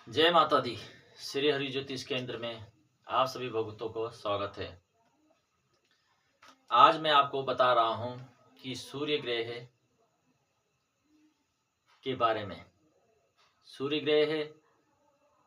जय माता दी। श्री हरि ज्योतिष केंद्र में आप सभी भक्तों को स्वागत है। आज मैं आपको बता रहा हूं कि सूर्य ग्रह के बारे में। सूर्य ग्रह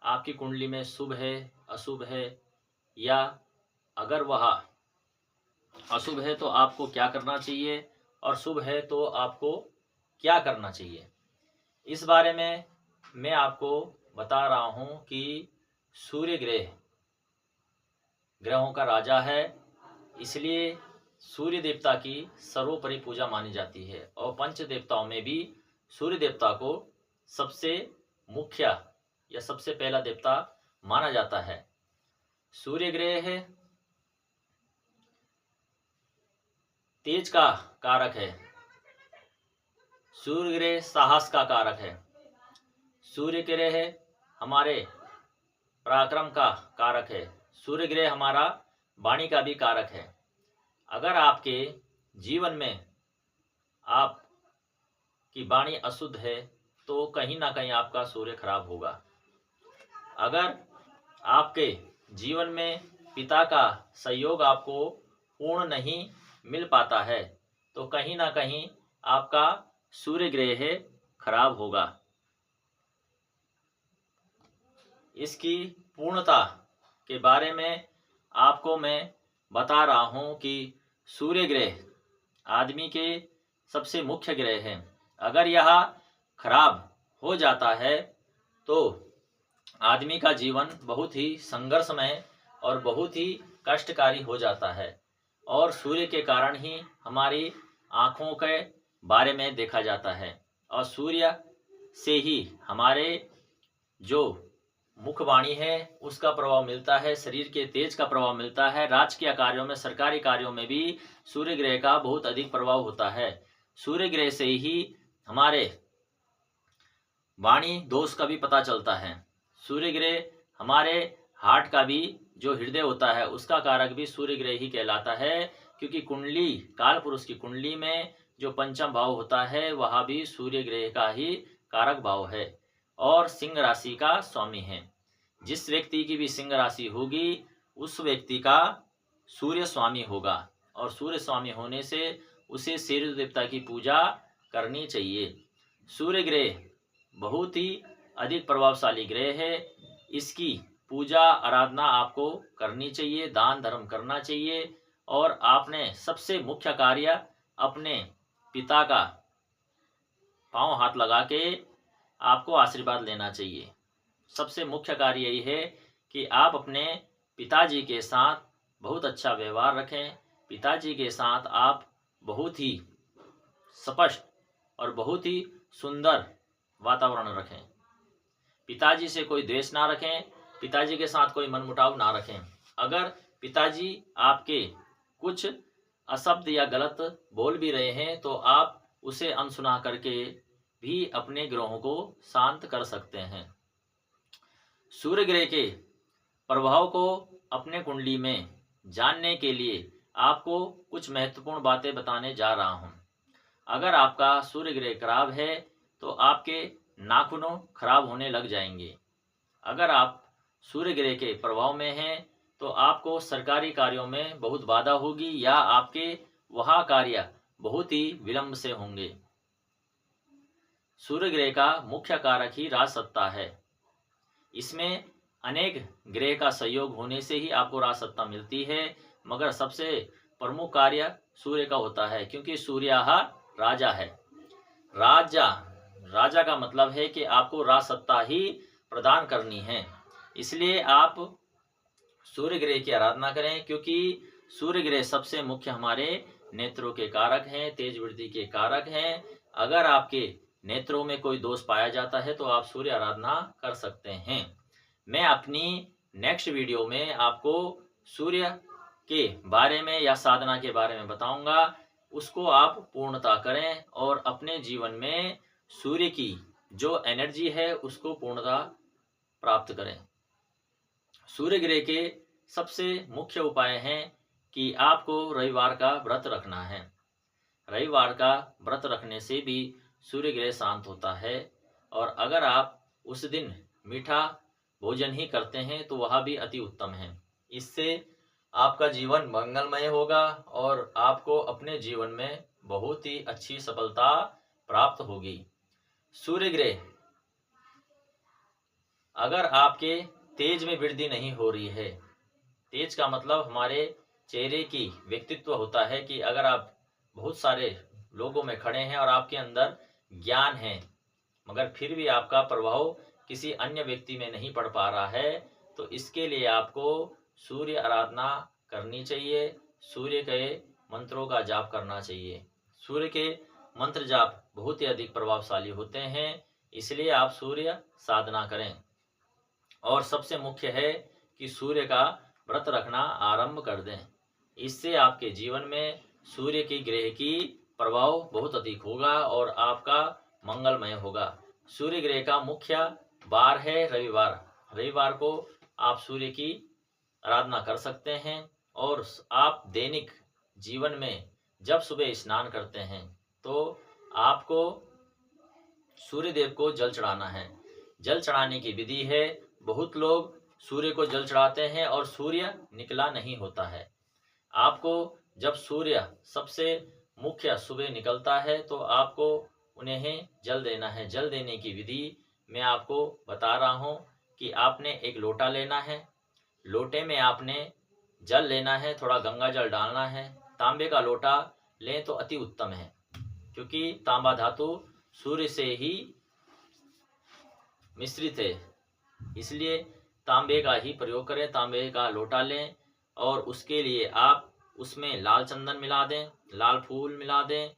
आपकी कुंडली में शुभ है, अशुभ है, या अगर वह अशुभ है तो आपको क्या करना चाहिए और शुभ है तो आपको क्या करना चाहिए, इस बारे में मैं आपको बता रहा हूं कि सूर्य ग्रहों का राजा है, इसलिए सूर्य देवता की सर्वोपरि पूजा मानी जाती है और पंच देवताओं में भी सूर्य देवता को सबसे मुख्य या सबसे पहला देवता माना जाता है। सूर्य ग्रह तेज का कारक है, सूर्य ग्रह साहस का कारक है, सूर्य ग्रह हमारे पराक्रम का कारक है, सूर्य ग्रह हमारा वाणी का भी कारक है। अगर आपके जीवन में आपकी वाणी अशुद्ध है तो कहीं ना कहीं आपका सूर्य खराब होगा। अगर आपके जीवन में पिता का सहयोग आपको पूर्ण नहीं मिल पाता है तो कहीं ना कहीं आपका सूर्य ग्रह खराब होगा। इसकी पूर्णता के बारे में आपको मैं बता रहा हूं कि सूर्य ग्रह आदमी के सबसे मुख्य ग्रह है। अगर यह खराब हो जाता है तो आदमी का जीवन बहुत ही संघर्षमय और बहुत ही कष्टकारी हो जाता है और सूर्य के कारण ही हमारी आँखों के बारे में देखा जाता है और सूर्य से ही हमारे जो मुखवाणी है उसका प्रभाव मिलता है, शरीर के तेज का प्रभाव मिलता है। राजकीय कार्यों में, सरकारी कार्यों में भी सूर्य ग्रह का बहुत अधिक प्रभाव होता है। सूर्य ग्रह से ही हमारे वाणी दोष का भी पता चलता है। सूर्य ग्रह हमारे हार्ट का भी, जो हृदय होता है उसका कारक भी सूर्य ग्रह ही कहलाता है, क्योंकि कुंडली, काल पुरुष की कुंडली में जो पंचम भाव होता है वह भी सूर्य ग्रह का ही कारक भाव है और सिंह राशि का स्वामी है। जिस व्यक्ति की भी सिंह राशि होगी उस व्यक्ति का सूर्य स्वामी होगा और सूर्य स्वामी होने से उसे सूर्य देवता की पूजा करनी चाहिए। सूर्य ग्रह बहुत ही अधिक प्रभावशाली ग्रह है, इसकी पूजा आराधना आपको करनी चाहिए, दान धर्म करना चाहिए और आपने सबसे मुख्य कार्य अपने पिता का पांव हाथ लगा के आपको आशीर्वाद लेना चाहिए। सबसे मुख्य कार्य यही है कि आप अपने पिताजी के साथ बहुत अच्छा व्यवहार रखें, पिताजी के साथ आप बहुत ही स्पष्ट और बहुत ही सुंदर वातावरण रखें, पिताजी से कोई द्वेष ना रखें, पिताजी के साथ कोई मनमुटाव ना रखें। अगर पिताजी आपके कुछ अशब्द या गलत बोल भी रहे हैं तो आप उसे अनसुना करके भी अपने ग्रहों को शांत कर सकते हैं। सूर्य ग्रह के प्रभाव को अपने कुंडली में जानने के लिए आपको कुछ महत्वपूर्ण बातें बताने जा रहा हूं। अगर आपका सूर्य ग्रह खराब है तो आपके नाखूनों खराब होने लग जाएंगे। अगर आप सूर्य ग्रह के प्रभाव में हैं तो आपको सरकारी कार्यों में बहुत बाधा होगी या आपके वह कार्य बहुत ही विलंब से होंगे। सूर्य ग्रह का मुख्य कारक ही राज सत्ता है, इसमें अनेक ग्रह का सहयोग होने से ही आपको राज सत्ता मिलती है, मगर सबसे प्रमुख कार्य सूर्य का होता है, क्योंकि सूर्य राजा है। राजा का मतलब है कि आपको राज सत्ता ही प्रदान करनी है, इसलिए आप सूर्य ग्रह की आराधना करें, क्योंकि सूर्य ग्रह सबसे मुख्य हमारे नेत्रों के कारक हैं, तेज वृद्धि के कारक हैं। अगर आपके नेत्रों में कोई दोष पाया जाता है तो आप सूर्य आराधना कर सकते हैं। मैं अपनी नेक्स्ट वीडियो में आपको सूर्य के बारे में या साधना के बारे में बताऊंगा, उसको आप पूर्णता करें और अपने जीवन में सूर्य की जो एनर्जी है उसको पूर्णता प्राप्त करें। सूर्य ग्रह के सबसे मुख्य उपाय हैं कि आपको रविवार का व्रत रखना है। रविवार का व्रत रखने से भी सूर्य ग्रह शांत होता है और अगर आप उस दिन मीठा भोजन ही करते हैं तो वह भी अति उत्तम है। इससे आपका जीवन मंगलमय होगा और आपको अपने जीवन में बहुत ही अच्छी सफलता प्राप्त होगी। सूर्य ग्रह अगर आपके तेज में वृद्धि नहीं हो रही है, तेज का मतलब हमारे चेहरे की व्यक्तित्व होता है कि अगर आप बहुत सारे लोगों में खड़े हैं और आपके अंदर ज्ञान है मगर फिर भी आपका प्रभाव किसी अन्य व्यक्ति में नहीं पड़ पा रहा है, तो इसके लिए आपको सूर्य आराधना करनी चाहिए, सूर्य के मंत्रों का जाप करना चाहिए। सूर्य के मंत्र जाप बहुत ही अधिक प्रभावशाली होते हैं, इसलिए आप सूर्य साधना करें। और सबसे मुख्य है कि सूर्य का व्रत रखना आरंभ कर दें। इससे आपके जीवन में सूर्य की ग्रह की प्रभाव बहुत अधिक होगा और आपका मंगलमय होगा। सूर्य ग्रह का मुख्य वार है रविवार। रविवार को आप सूर्य की आराधना कर सकते हैं और आप दैनिक जीवन में जब सुबह स्नान करते हैं तो आपको सूर्य देव को जल चढ़ाना है। जल चढ़ाने की विधि है, बहुत लोग सूर्य को जल चढ़ाते हैं और सूर्य निकला नहीं होता है। आपको जब सूर्य सबसे मुख्य सुबह निकलता है तो आपको उन्हें जल देना है। जल देने की विधि मैं आपको बता रहा हूँ कि आपने एक लोटा लेना है, लोटे में आपने जल लेना है, थोड़ा गंगा जल डालना है। तांबे का लोटा लें तो अति उत्तम है, क्योंकि तांबा धातु सूर्य से ही मिश्रित है, इसलिए तांबे का ही प्रयोग करें। तांबे का लोटा लें और उसके लिए आप उसमें लाल चंदन मिला दें, लाल फूल मिला दें,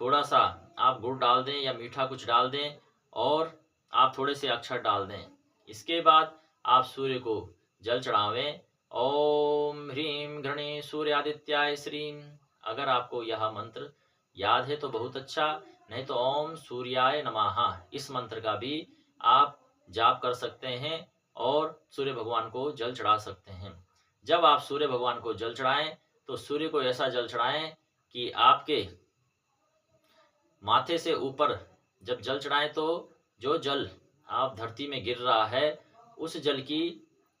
थोड़ा सा आप गुड़ डाल दें या मीठा कुछ डाल दें और आप थोड़े से अक्षर डाल दें। इसके बाद आप सूर्य को जल चढ़ावें। ओम ह्रीम घृणे सूर्यादित्याय श्रीम। अगर आपको यह मंत्र याद है तो बहुत अच्छा, नहीं तो ओम सूर्याय नमः इस मंत्र का भी आप जाप कर सकते हैं और सूर्य भगवान को जल चढ़ा सकते हैं। जब आप सूर्य भगवान को जल चढ़ाएं तो सूर्य को ऐसा जल चढ़ाएं कि आपके माथे से ऊपर जब जल चढ़ाएं तो जो जल आप धरती में गिर रहा है उस जल की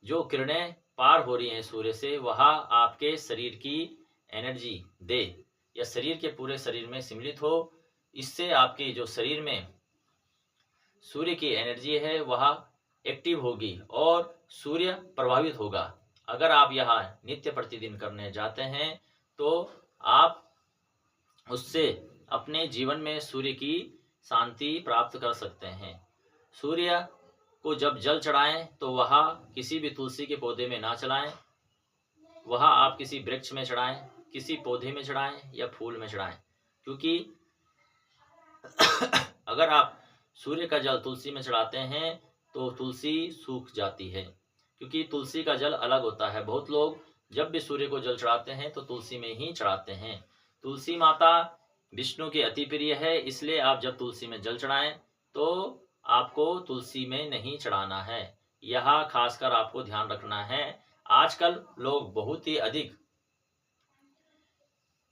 जो किरणें पार हो रही हैं सूर्य से, वह आपके शरीर की एनर्जी दे या शरीर के पूरे शरीर में सम्मिलित हो। इससे आपके जो शरीर में सूर्य की एनर्जी है वह एक्टिव होगी और सूर्य प्रभावित होगा। अगर आप यह नित्य प्रतिदिन करने जाते हैं तो आप उससे अपने जीवन में सूर्य की शांति प्राप्त कर सकते हैं। सूर्य को जब जल चढ़ाएं तो वह किसी भी तुलसी के पौधे में ना चढ़ाएं, वह आप किसी वृक्ष में चढ़ाएं, किसी पौधे में चढ़ाएं या फूल में चढ़ाएं, क्योंकि अगर आप सूर्य का जल तुलसी में चढ़ाते हैं तो तुलसी सूख जाती है, क्योंकि तुलसी का जल अलग होता है। बहुत लोग जब भी सूर्य को जल चढ़ाते हैं तो तुलसी में ही चढ़ाते हैं। तुलसी माता विष्णु की अति प्रिय है, इसलिए आप जब तुलसी में जल चढ़ाएं तो आपको तुलसी में नहीं चढ़ाना है। यह खासकर आपको ध्यान रखना है। आजकल लोग बहुत ही अधिक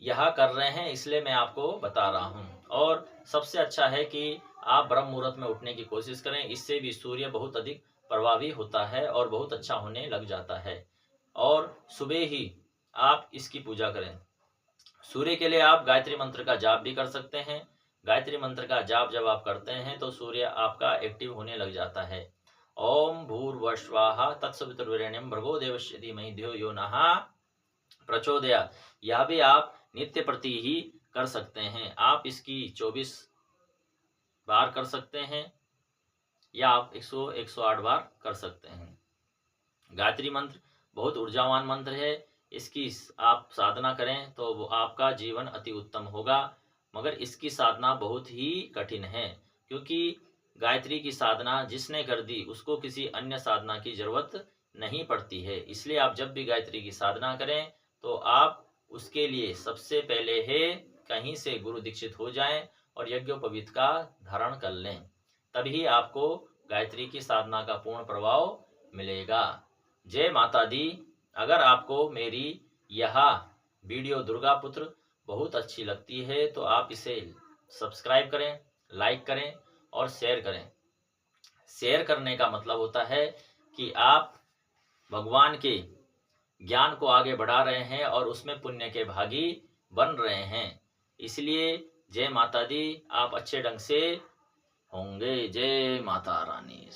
यह कर रहे हैं, इसलिए मैं आपको बता रहा हूँ। और सबसे अच्छा है कि आप ब्रह्म मुहूर्त में उठने की कोशिश करें, इससे भी सूर्य बहुत अधिक प्रभावी होता है और बहुत अच्छा होने लग जाता है। और सुबह ही आप इसकी पूजा करें। सूर्य के लिए आप गायत्री मंत्र का जाप भी कर सकते हैं। गायत्री मंत्र का जाप जब आप करते हैं तो सूर्य आपका एक्टिव होने लग जाता है। ओम भूर्भुवस्वाहा तत्सवितुर्वरेण्यं भर्गो देवस्य धीमहि धियो यो नः प्रचोदयात्। यह भी आप नित्य प्रति ही कर सकते हैं। आप इसकी 24 बार कर सकते हैं या आप 108 बार कर सकते हैं। गायत्री मंत्र बहुत ऊर्जावान मंत्र है, इसकी आप साधना करें तो वो आपका जीवन अति उत्तम होगा। मगर इसकी साधना बहुत ही कठिन है, क्योंकि गायत्री की साधना जिसने कर दी उसको किसी अन्य साधना की जरूरत नहीं पड़ती है। इसलिए आप जब भी गायत्री की साधना करें तो आप उसके लिए सबसे पहले है कहीं से गुरु दीक्षित हो जाएं और यज्ञोपवीत का धारण कर लें, तभी आपको गायत्री की साधना का पूर्ण प्रभाव मिलेगा। जय माता दी। अगर आपको मेरी यह वीडियो दुर्गा पुत्र बहुत अच्छी लगती है तो आप इसे सब्सक्राइब करें, लाइक करें और शेयर करें। शेयर करने का मतलब होता है कि आप भगवान के ज्ञान को आगे बढ़ा रहे हैं और उसमें पुण्य के भागी बन रहे हैं। इसलिए जय माता दी, आप अच्छे ढंग से होंगे। जय माता रानी।